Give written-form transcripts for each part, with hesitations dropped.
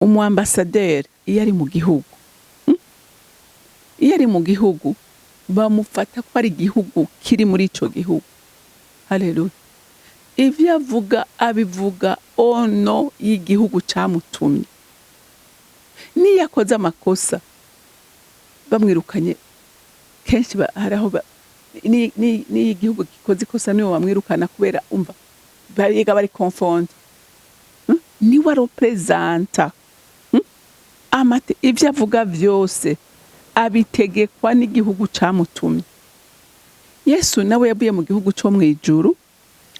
umuambasaderi iyo ari mu gihugu, iyo ari mu gihugu bamufata ko ari igihugu kiri muri ico gihugu. Haleluya. Ivyo avuga abivuga ono y'igihugu camutumye. Niyo akoze amakosa bamwirukanye kenshi haraho ni igihugu gikoze ikosa niyo bamwirukana kubera umva bariga bari confond. Niwe representa amate ivyo avuga vyose abitegekwa n'igihugu camutumye. Yesu nawe yabuye mu gihugu cyo mwijuru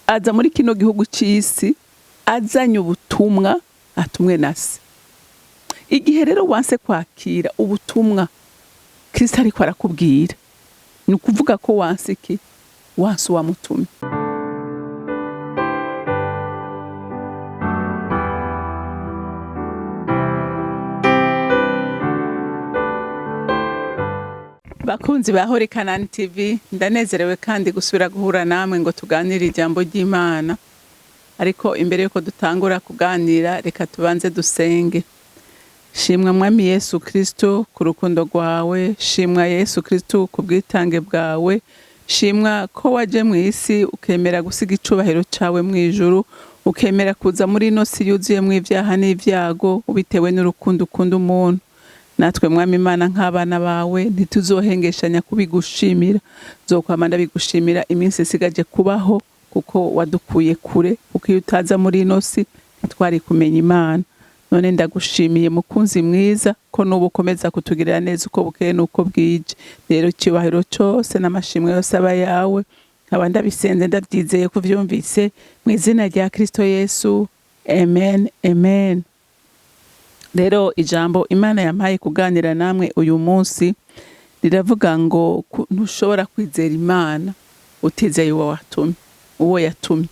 aza muri kino gihugu c'isi azanye ubutumwa atumwe nase. Igihe rero wanse kwakira ubutumwa Kristo ariko arakubwira, ni ukuvuga ko wanse iki? Wanse uwamutumye. Bakunzi bahore CANAAN TV, ndanezerewe kandi gusubira guhura namwe ngo tuganire ijambo ry'Imana. Ariko imbere yuko dutangura kuganira reka tubanze dusenge. Shimwa Mwami Yesu Kristo ku rukundo rwawe, shimwa Yesu Kristo ku bwitange bwawe, shimwa ko waje mu isi ukemera gusiga icubahiro cawe mu ijuru, ukemera kuza muri ino si yuzuyemwo ivyaha n'ivyago ubitewe n'urukundo ukunda umuntu. Natwe Mwami Imana nk'abana bawe ntituzohengeshanya kubigushimira, zokwama ndabigushimira iminsi isigaje kubaho kuko wadukuye kure, kuko iyo utaza muri ino si ntitwari kumenya Imana. None ndagushimiye mukunzi mwiza ko nubu ukomeza kutugirira neza uko bukeye nuko bwije. Rero icubahiro cose n'amashimwe yose aba yawe, nkaba ndabisenze ndavyizeye kuvyumvise mu izina rya Kristo Yesu. Amen, amen. Rero ijambo Imana yampaye kuganira namwe uyu munsi riravuga ngo ntushobora kwizera Imana utizeye uwo yatumye.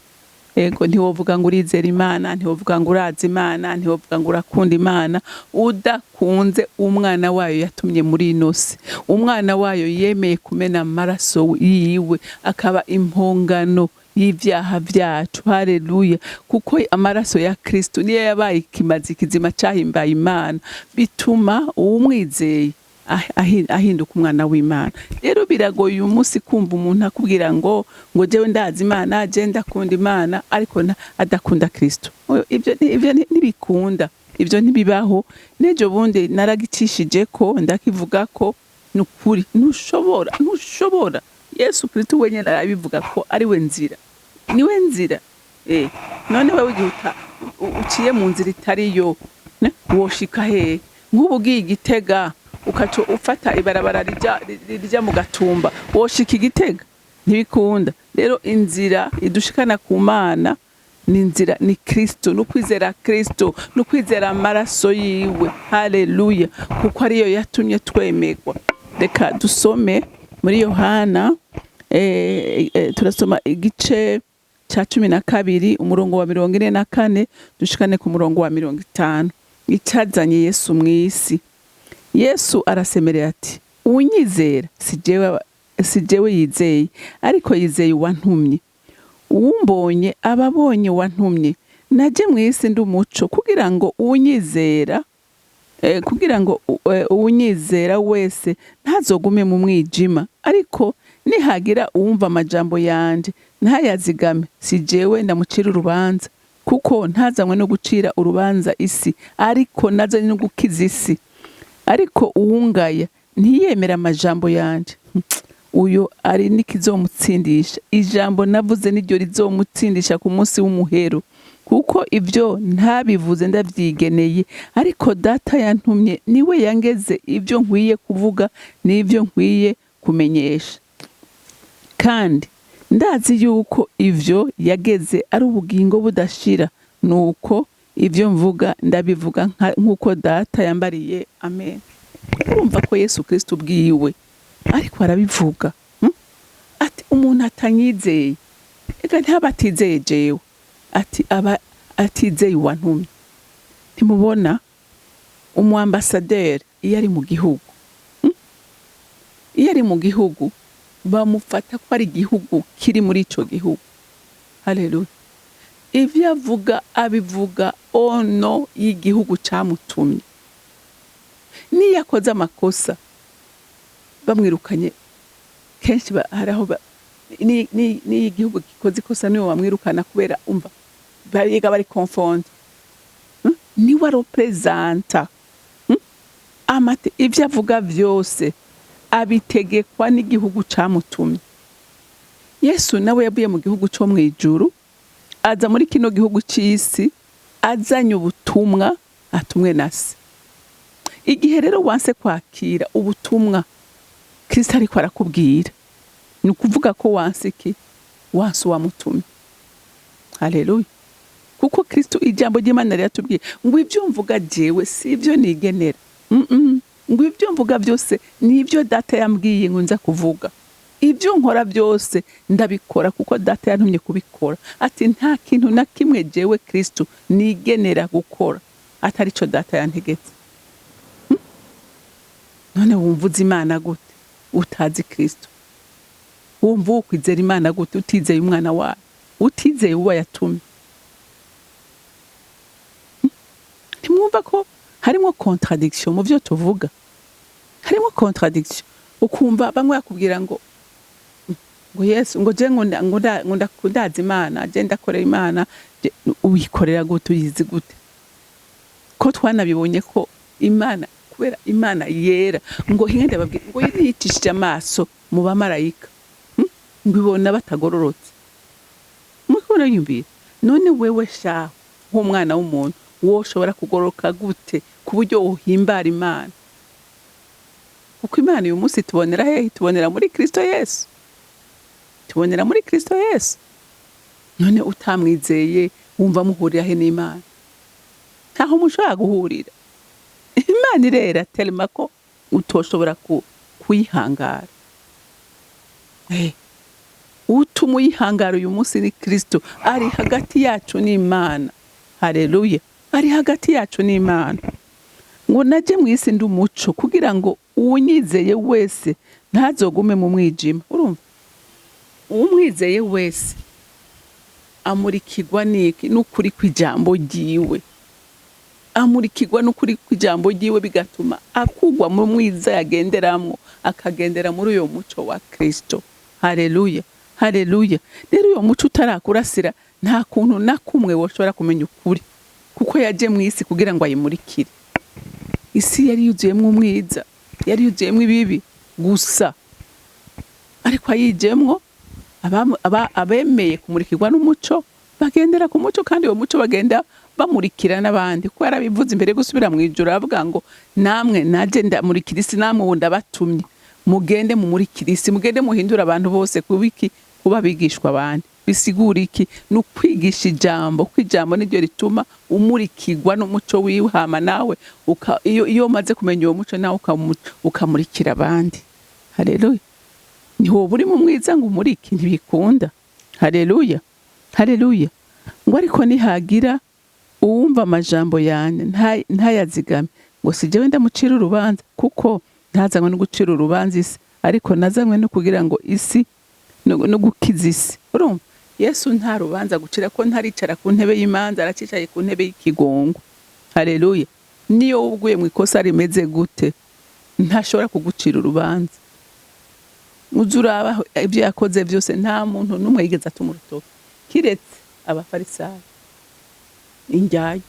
Ego ntiwovuga ngo urizera Imana, ntiwovuga ngo urazi Imana, ntiwovuga ngo urakunda Imana udakunze umwana wayo yatumye muri ino si. Umwana wayo yemeye kumena amaraso yiwe akaba impongano y'ivyaha vyacu. Haleluya. Kuko amaraso ya Kristo niyo yabaye ikimazi kizima cahimbaye Imana, bituma uwumwizeye ahinduka umwana w'Imana. Rero biragoye uyu munsi kumva umuntu akubwira ngo jewe ndazi Imana, je ndakunda Imana, ariko adakunda Kristo. Ivyo ntibikunda, ivyo ntibibaho. Nejo bundi naragicishije ko ndakivuga ko nukuri ntushobora. Yesu Kristo wenyene arabivuga ko ari we nzira, niwe nzira. None wewe ugihuta uciye mu nzira itariyo woshika he? Nk'ubu ugiye Gitega ukaco ufata ibarabara rija mu Gatumba, woshika Igitega? Ntibikunda. Rero inzira idushikana ku Mana ni inzira ni Kristo, no kwizera Kristo, no kwizera amaraso yiwe. Haleluya. Kuko ariyo yatumye twemegwa. Reka dusome muri Yohana, turasoma igice ca 12 umurongo wa 44 dushikane ku murongo wa 50. Icazanye Yesu mw'isi. Yesu arasemerera ati, unyizera si jewe yizeye, ariko yizeye uwantumye. Uwumbonye ababonye uwantumye. Naje mw'isi ndi umuco kugira ngo uwunyizera wese ntazogume mu mwijima. Ariko nihagira uwumva amajambo yanje ntayazigame, si jewe ndamucira urubanza, kuko ntazanywe no gucira urubanza isi, ariko nazanywe no gukiza isi. Ariko uwungaya ntiyemera amajambo yanje, uyo ari nikizomutsindisha. Ijambo navuze niryo rizomutsindisha ku munsi w'umuhero, kuko ivyo ntabivuze ndavyigeneye, ariko Data yantumye niwe yangeze ivyo nkwiye kuvuga n'ivyo nkwiye kumenyesha. Kandi ndazi yuko ivyo yageze ari ubugingo budashira, nuko ivyo mvuga ndabivuga nk'uko Data yambariye. Amen. Urumva ko Yesu Kristo bwiwe ariko arabivuga. Ati umuntu atanyizeye, ega ntabatizeye jewe, ati aba atizeye uwantumye. Ntimubona umuambasaderi iyo ari mu gihugu, iyo ari mu gihugu bamufata ko ari igihugu kiri muri ico gihugu. Haleluya. Ivyo avuga abivuga ono y'igihugu camutumye. Niyo yakoze amakosa bamwirukanye kenshi haraho ni igihugu gikoze ikosa niwe wamwirukana kubera umva bariga bari confond. Niwe representa amate ivyo avuga vyose abitegekwa n'igihugu camutumye. Yesu nawe yabuye mu gihugu cyo mwijuru aza muri kino gihugu c'isi azanye ubutumwa atumwe nase. Igihe rero wanse kwakira ubutumwa Kristo ariko arakubwira ni ukuvuga ko wanse iki wanse wamutumye. Haleluya. Kuko Kristo ijambo ry'Imana ryatubwiye ngo ivyo mvuga jewe si ivyo nigenera. Ngo ivyo mvuga byose ni ivyo data yambwiye ngo nza kuvuga. Ibyo nkora byose ndabikora kuko data yantumye kubikora. Ati nta kintu na kimwe jewe Kristo nigenera gukora atari cyo data yantegetse. None wumvuza Imana gute utazi Kristo? Wumva ukwizera Imana gute utizeye umwana wayo, utizeye uwo yatumye? Ntimwumva ko harimo contradiction mu byo tuvuga? Harimo contradiction. Ukumva bamwe yakubwira ngo Yesu ngo je ndakundaza Imana, je ndakorera Imana, uyikorera gute uyizi gute? Ko twanabibonye ko Imana kubera Imana yera ngo hinde babwira ngo yitishije amaso mu bamarayika ngo ibona batagororotse. Mukora yumvira none wewe sha nk'umwana w'umuntu woshobora kugoroka gute ku buryo uhimbara Imana? Kuko Imana uyu munsi tubonera hehe? Tubonera muri Kristo Yesu. Tubonera muri Kristo Yesu. None utamwizeye wumva muhurira he n'Imana? Ntaho mushobora guhurira. Imana irera telema ko utoshobora kuyihangara. Utuma uyihangara uyu munsi ni Kristo ari hagati yacu n'Imana. Haleluya. Ari hagati yacu n'Imana. Ngo naje mu isi ndi umuco kugira ngo unyizeye wese ntazogume mu mwijima. Urumva? Umwizeye wese amurikirwa n'ukuri kw'ijambo ryiwe. Amurikirwa n'ukuri kw'ijambo ryiwe bigatuma akugwa mu mwiza yagenderamwo akagendera muri uyo muco wa Kristo. Haleluya. Haleluya. Rero uyo muco utarakurasira nta kuntu na kumwe woshobora kumenya ukuri kuko yaje mu isi kugira ngo ayimurikire. Isi yari yuzuyemwo umwiza, yari yuzuyemwo ibibi gusa. Ariko ayijemwo abemeye kumurikirwa n'umuco bagendera ku muco kandi uwo muco bagenda bamurikira n'abandi. Kuko yarabivuze imbere gusubira mu ijuru avuga ngo namwe naje ndamurikira isi, namwe wunda batumye mugende mu murikira isi, mugende muhindura abantu bose kubiki kuba bigishwa abandi. Bisigura iki? No kwigisha ijambo, kwijambo niryo rituma umurikirwa n'umuco wiwe hama nawe iyo maze kumenya uwo muco nawe ukamurikira abandi. Haleluya. Niho buri mu mwiza ngo umuriki ntibikunda. Haleluya. Haleluya. Ngo ariko nihagira uwumva amajambo yanjye ntayazigame ngo sijewe ndamucira urubanza kuko ntazanywe no gucira urubanza isi ariko nazanywe no kugira ngo isi no gukiza isi. Urumva? Yesu nta rubanza gucira ko ntaricara ku ntebe y'imanza, aracicaye ku ntebe y'ikigongo. Haleluya. Niyo uguye mu ikosa rimeze gute ntashobora kugucira urubanza. Uzuraba ibyo yakoze byose nta muntu numwe yigeze atuma urutoke kiretse abafarisayo. Injyaye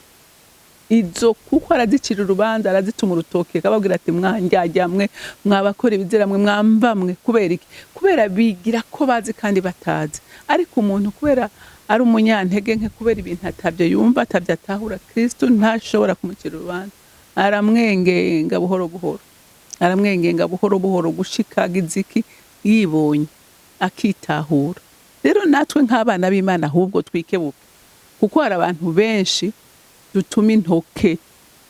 izo kuko arazicira urubanza, arazituma urutoke akababwira ati mwanjyajyamwe mwabakora ibiziramwe mwambamwe. Kubera iki? Kubera bigira ko bazi kandi batazi. Ariko umuntu kubera ari umunyantege nke, kubera ibintu atabyo yumva atabyo atahura, Kristo ntashobora kumucira urubanza. Aramwengenga buhoro buhoro, aramwengenga buhoro buhoro gushika giziki yibonye akitahura. Rero natwe nk'abana b'Imana ahubwo twikebuke, kuko hari abantu benshi dutuma intoke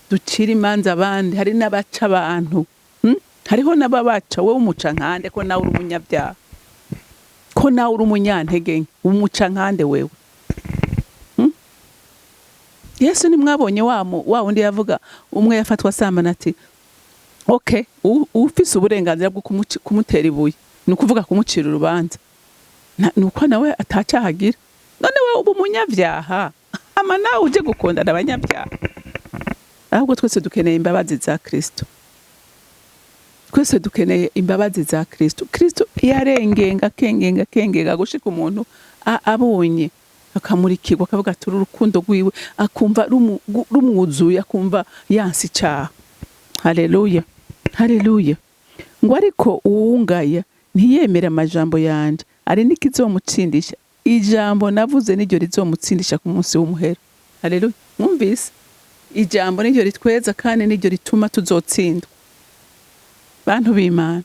ducira imanza abandi. Hari n'abaca abantu, hariho n'ababaca. Wowe umuca nkande ko nawe uri umunyabyaha, ko nawe uri umunyantege nke, umuca nkande wewe? Yesu nimwabonye wa wundi yavuga umwe yafatwa asambana ati okay ufise uburenganzira bwo kumutera ibuye, ni ukuvuga kumucira urubanza, nuko nawe atacahagira. None wewe uba umunyabyaha. hama nawe uje gukundana abanyabyaha. Ahubwo twese dukeneye imbabazi za Kristo. Twese dukeneye imbabazi za Kristo. Kristo yarengenga kengenga gushika umuntu abonye akamurikirwa akavuga ati urukundo rwiwe akumva rumwuzuye akumva yansi icyaha. Haleluya, haleluya. Ngo ariko uwungaya ntiyemera amajambo yanje ari nikizomutsindisha. Ijambo navuze niryo rizomutsindisha ku munsi w'umuhero. Haleluya. Mwumvise? Ijambo niryo ritweza kandi niryo rituma tuzotsindwa. Bantu b'Imana,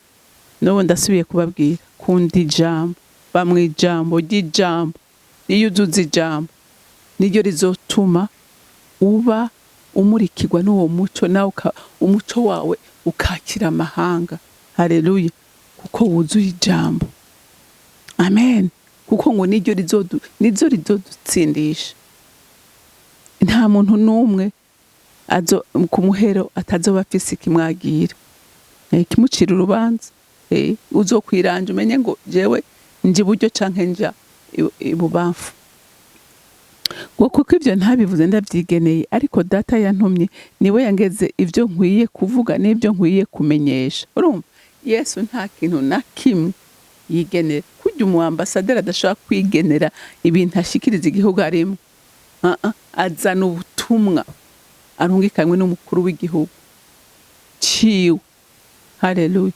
n'ubu ndasubiye kubabwira, kunda ijambo, bamwe ijambo ry'ijambo, iyo uzuza ijambo niryo rizotuma uba umurikirwa n'uwo muco, nawe umuco wawe ukakira amahanga. Haleluya. Kuko wuzuye ijambo. Amen. Kuko ngo niryo rizodutsindisha. Nta muntu n'umwe ku muhero atazoba afise ikimwagira, kimucira urubanza. Uzokwiranja umenye ngo jewe nje iburyo canke nja ibubamfu. Ngo kuko ivyo ntabivuze ndavyigeneye, ariko data yantumye niwe yangeze ivyo nkwiye kuvuga n'ivyo nkwiye kumenyesha. Urumva? Yesu nta kintu na kimwe yigenera. Kurya umuambasaderi adashobora kwigenera ibintu ashikiriza igihugu arimo. Azana ubutumwa arungikanywe n'umukuru w'igihugu ciwe. Haleluya.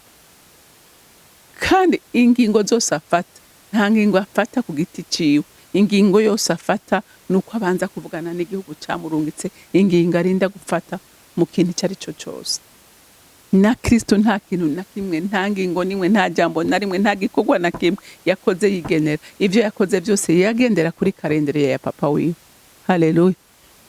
Kandi ingingo zose afata, nta ngingo afata ku giti ciwe. Ingingo yose afata nuko abanza kuvugana n'igihugu camurungitse. Ingingo arinda gufata mu kintu cyari cyo cyose. Na Kristo nta kintu na kimwe, nta ngingo nimwe, nta jambo na rimwe, nta gikorwa na kimwe yakoze yigenera. Ivyo yakoze byose yagendera kuri kalendere ya papa wiwe. Haleluya.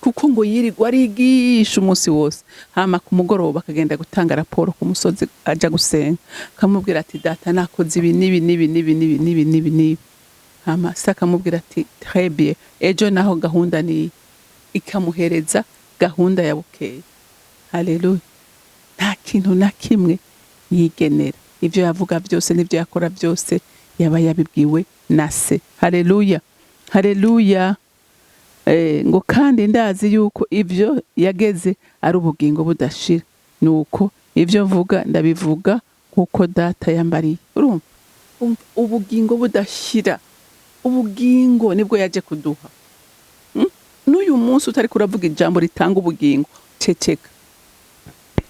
Kuko ngo yirirwa arigisha umunsi wose, hama ku mugoroba akagenda gutanga raporo ku musozi aja gusenga, kamubwira ati data nakoze ibi nibi. Hama saka mubwira ati très bien, ejo naho gahunda ni ikamuhereza gahunda ya bukeye. Haleluya. Nta kintu na kimwe yigenera. Ivyo yavuga byose n'ivyo yakora byose yaba yabibwiwe na se. Haleluya, haleluya. Ngo kandi ndazi yuko ivyo yageze ari ubugingo budashira. Nuko ivyo mvuga ndabivuga nkuko data yambariye. Urumva? Ubugingo budashira. Ubugingo nibwo yaje kuduha. N'uyu munsi utari kuravuga ijambo ritanga ubugingo,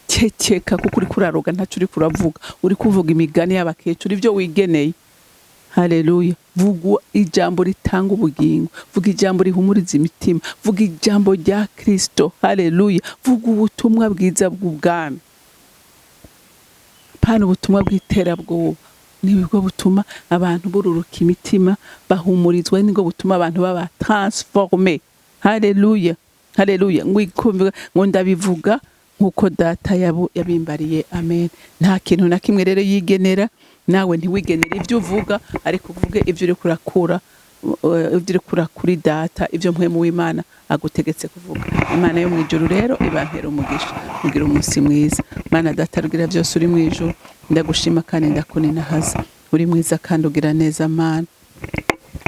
ceceka kuko uri kuraroga ntacu uri kuravuga. Uri kuvuga imigani y'abakecuru ivyo wigeneye. Haleluya. Vuga ijambo ritanga ubugingo. Vuga ijambo rihumuriza imitima. Vuga ijambo rya Kristo. Haleluya. Vuga ubutumwa bwiza bw'ubwami. Pana ubutumwa bw'iterabwoba. Nibwo butuma abantu bururuka imitima, bahumurizwa, nibwo butuma abantu baba transformé. Haleluya. Haleluya. Ngo ndabivuga nkuko data yabimbariye. Amen. Nta kintu na kimwe rero yigenera. Nawe ntiwigenera ivyo uvuga, ariko uvuge ivyo uri kurakura, ivyo uri kurakuri data, ivyo mpwemu w'Imana agutegetse kuvuga. Imana yo mwijuru rero ibahera umugisha. Mugira umunsi mwiza. Mana data rugira byose uri mwijuru. Ndagushima kandi ndakuninahaza. Uri mwiza kandi ugira neza Mana.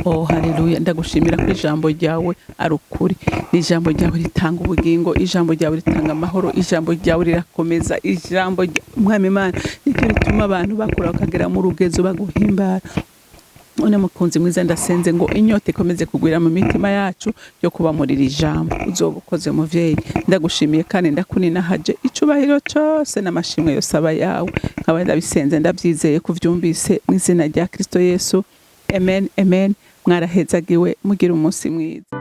Oh haleluya. Ndagushimira ko ijambo ryawe ari ukuri. Ijambo ryawe ritanga ubugingo, ijambo ryawe ritanga amahoro, ijambo ryawe rirakomeza, ijambo Mwami Imana nicyo rituma abantu bakura bakagera mu rugezo baguhimbara. One mukunzi mwiza ndasenze ngo inyota ikomeze kugwira mu mitima yacu yo kuba muri iri jambo. Uzobukoze muvyeyi. Ndagushimiye kandi ndakuninahaje. Icubahiro cyose n'amashimwe yose aba yawe. Nkaba ndabisenze ndabyizeye kuvyumvise mu izina rya Kristo Yesu. Amen, amen. Mwarahezagiwe, mugira umunsi mwiza.